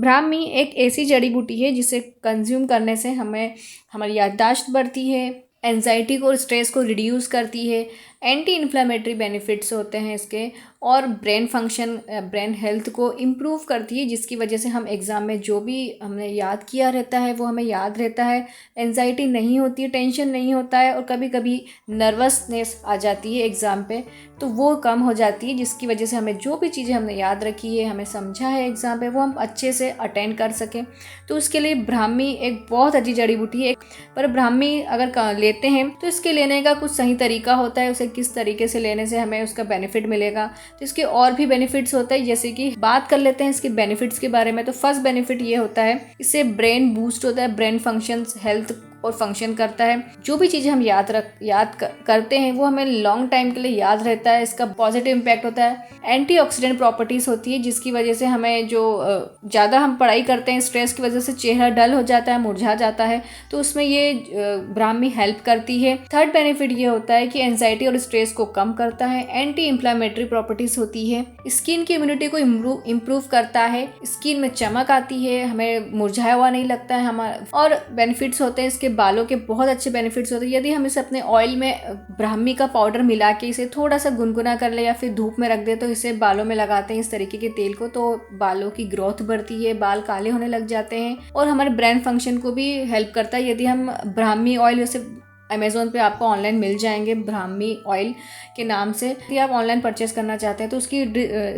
ब्राह्मी एक ऐसी जड़ी बूटी है जिसे कंज्यूम करने से हमें हमारी याददाश्त बढ़ती है, एंजाइटी को और स्ट्रेस को रिड्यूस करती है, एंटी इन्फ्लेमेटरी बेनिफिट्स होते हैं इसके, और ब्रेन फंक्शन, ब्रेन हेल्थ को इम्प्रूव करती है, जिसकी वजह से हम एग्ज़ाम में जो भी हमने याद किया रहता है वो हमें याद रहता है, एंजाइटी नहीं होती है, टेंशन नहीं होता है, और कभी कभी नर्वसनेस आ जाती है एग्ज़ाम पे तो वो कम हो जाती है, जिसकी वजह से हमें जो भी चीज़ें हमने याद रखी है, हमें समझा है एग्ज़ाम पे, वो हम अच्छे से अटेंड कर सकें। तो उसके लिए ब्राह्मी एक बहुत अच्छी जड़ी बूटी है। पर ब्राह्मी अगर लेते हैं तो इसके लेने का कुछ सही तरीका होता है, उसे किस तरीके से लेने से हमें उसका बेनिफिट मिलेगा। तो इसके और भी बेनिफिट्स होते हैं, जैसे कि बात कर लेते हैं इसके बेनिफिट्स के बारे में। तो फर्स्ट बेनिफिट ये होता है, इससे ब्रेन बूस्ट होता है, ब्रेन फंक्शंस, हेल्थ और फंक्शन करता है। जो भी चीज़ें हम करते हैं वो हमें लॉन्ग टाइम के लिए याद रहता है, इसका पॉजिटिव इम्पैक्ट होता है। एंटीऑक्सीडेंट प्रॉपर्टीज़ होती है, जिसकी वजह से हमें जो ज़्यादा हम पढ़ाई करते हैं, स्ट्रेस की वजह से चेहरा डल हो जाता है, मुरझा जाता है, तो उसमें ये ब्राह्मी हेल्प करती है। थर्ड बेनिफिट ये होता है कि एंजाइटी और स्ट्रेस को कम करता है। एंटी इन्फ्लेमेटरी प्रॉपर्टीज़ होती है, स्किन की इम्यूनिटी को इम्प्रूव करता है, स्किन में चमक आती है, हमें मुरझाया हुआ नहीं लगता है हमारा। और बेनिफिट्स होते हैं इसके, बालों के बहुत अच्छे बेनिफिट्स होते हैं। यदि हम इसे अपने ऑयल में ब्राह्मी का पाउडर मिला के इसे थोड़ा सा गुनगुना कर ले या फिर धूप में रख दे, तो इसे बालों में लगाते हैं इस तरीके के तेल को, तो बालों की ग्रोथ बढ़ती है, बाल काले होने लग जाते हैं, और हमारे ब्रेन फंक्शन को भी हेल्प करता है। यदि हम ब्राह्मी ऑयल, जैसे अमेज़ोन पे आपको ऑनलाइन मिल जाएंगे ब्राह्मी ऑयल के नाम से, यदि आप ऑनलाइन परचेस करना चाहते हैं तो उसकी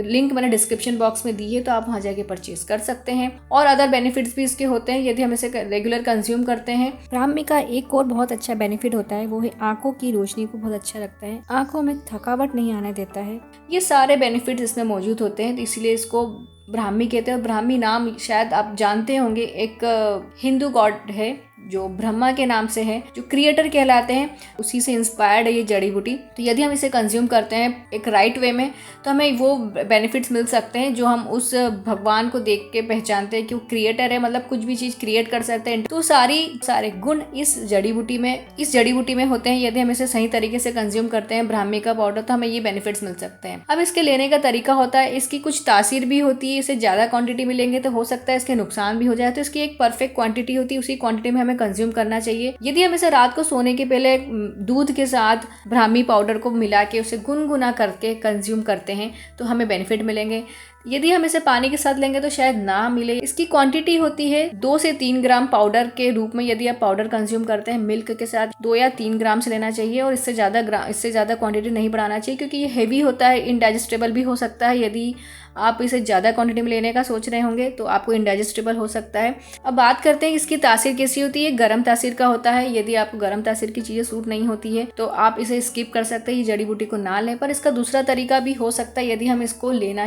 लिंक मैंने डिस्क्रिप्शन बॉक्स में दी है, तो आप वहाँ जाके परचेस कर सकते हैं। और अदर बेनिफिट्स भी इसके होते हैं यदि हम इसे रेगुलर कंज्यूम करते हैं। ब्राह्मी का एक और बहुत अच्छा बेनिफिट होता है, वो है आंखों की रोशनी को बहुत अच्छा रखता है, आंखों में थकावट नहीं आने देता है। ये सारे बेनिफिट्स इसमें मौजूद होते हैं, तो इसीलिए इसको ब्राह्मी कहते हैं। ब्राह्मी नाम शायद आप जानते होंगे, एक हिंदू गॉड है जो ब्रह्मा के नाम से है, जो क्रिएटर कहलाते हैं, उसी से इंस्पायर्ड है ये जड़ी बूटी। तो यदि हम इसे कंज्यूम करते हैं एक राइट वे में, तो हमें वो बेनिफिट्स मिल सकते हैं जो हम उस भगवान को देख के पहचानते हैं कि वो क्रिएटर है, मतलब कुछ भी चीज़ क्रिएट कर सकते हैं। तो सारे गुण इस जड़ी बूटी में होते हैं। यदि हम इसे सही तरीके से कंज्यूम करते हैं ब्राह्मी का पाउडर, तो हमें ये बेनिफिट्स मिल सकते हैं। अब इसके लेने का तरीका होता है, इसकी कुछ तासीर भी होती है। इसे ज़्यादा क्वांटिटी में लेंगे तो हो सकता है इसके नुकसान भी हो जाए, तो इसकी एक परफेक्ट क्वांटिटी होती है, उसी क्वांटिटी में हमें कंज्यूम करना चाहिए। यदि हम इसे रात को सोने के पहले दूध के साथ ब्राह्मी पाउडर को मिला के उसे गुनगुना करके कंज्यूम करते हैं तो हमें बेनिफिट मिलेंगे। यदि हम इसे पानी के साथ लेंगे तो शायद ना मिले। इसकी क्वांटिटी होती है 2 से 3 ग्राम पाउडर के रूप में। यदि आप पाउडर कंज्यूम करते हैं मिल्क के साथ 2 या 3 ग्राम से लेना चाहिए, और इससे ज़्यादा क्वांटिटी नहीं बढ़ाना चाहिए, क्योंकि ये हेवी होता है, इनडाइजेस्टेबल भी हो सकता है। यदि आप इसे ज़्यादा क्वांटिटी में लेने का सोच रहे होंगे तो आपको इनडाइजेस्टेबल हो सकता है। अब बात करते हैं इसकी तासीर कैसी होती है। गर्म तासीर का होता है। यदि आपको गर्म तासीर की चीज़ें सूट नहीं होती है तो आप इसे स्किप कर सकते हैं, ये जड़ी बूटी को ना लें। पर इसका दूसरा तरीका भी हो सकता है, यदि हम इसको लेना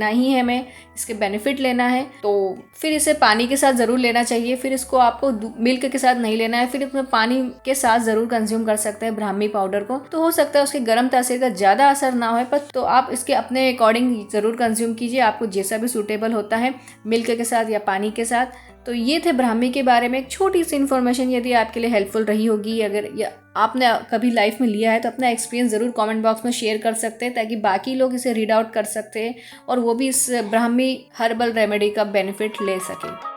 ही है, हमें इसके बेनिफिट लेना है, तो फिर इसे पानी के साथ ज़रूर लेना चाहिए। फिर इसको आपको मिल्क के साथ नहीं लेना है, फिर इसमें पानी के साथ ज़रूर कंज्यूम कर सकते हैं ब्राह्मी पाउडर को। तो हो सकता है उसके गर्म तासीर का ज़्यादा असर ना हो, पर तो आप इसके अपने अकॉर्डिंग ज़रूर कंज्यूम कीजिए, आपको जैसा भी सूटेबल होता है, मिल्क के साथ या पानी के साथ। तो ये थे ब्राह्मी के बारे में एक छोटी सी इन्फॉर्मेशन। यदि आपके लिए हेल्पफुल रही होगी, अगर या आपने कभी लाइफ में लिया है, तो अपना एक्सपीरियंस ज़रूर कमेंट बॉक्स में शेयर कर सकते हैं, ताकि बाकी लोग इसे रीड आउट कर सकते हैं और वो भी इस ब्राह्मी हर्बल रेमेडी का बेनिफिट ले सकें।